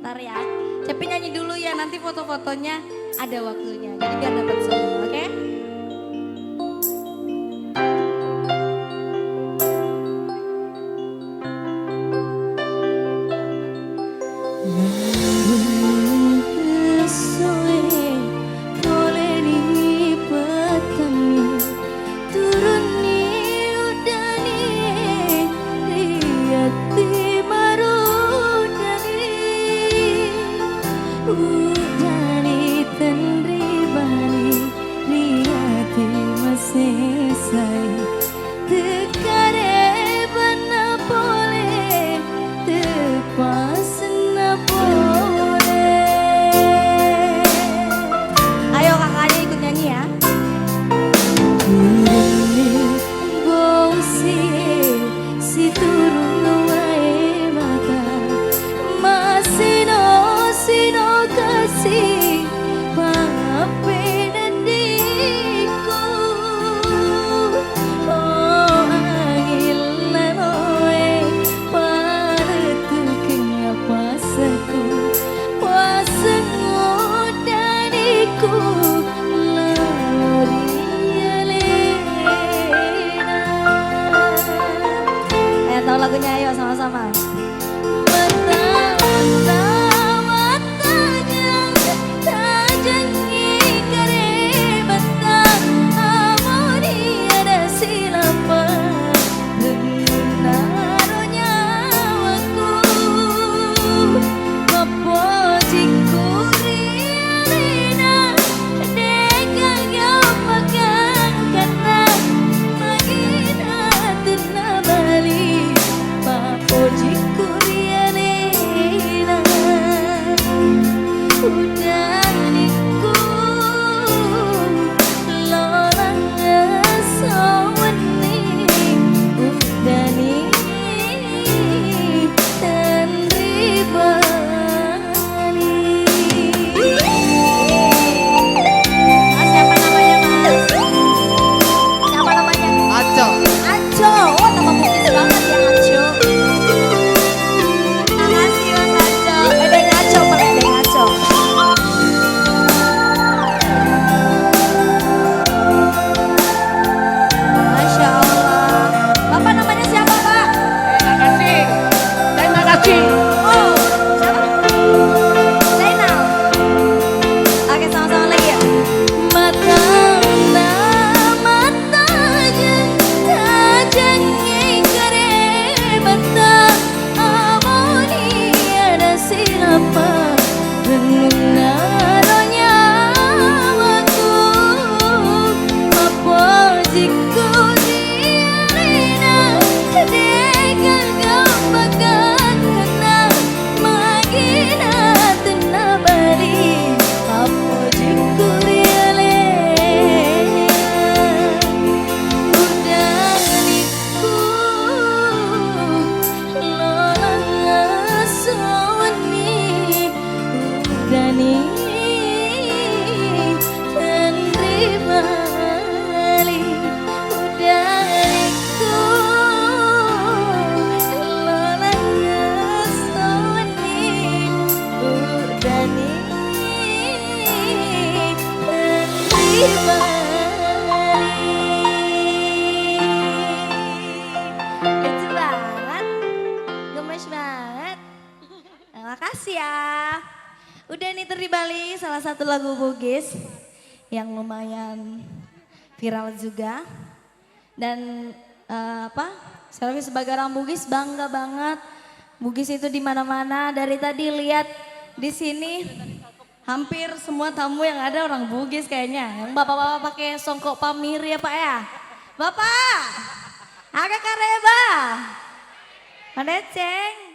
Ntar ya. Cepi nyanyi dulu ya, nanti foto-fotonya ada waktunya. Jadi biar dapat semua, oke? Tahu lagunya, ayo sama-sama. Lucu banget, gemes banget. Terima kasih ya. Udah nih Ter di Bali, salah satu lagu Bugis yang lumayan viral juga. Dan Selvi sebagai orang Bugis bangga banget. Bugis itu di mana-mana. Dari tadi lihat di sini hampir semua tamu yang ada orang Bugis kayaknya. Yang bapak-bapak pakai songkok pamir ya Pak ya. Bapak, agak kareba. Pandeceng.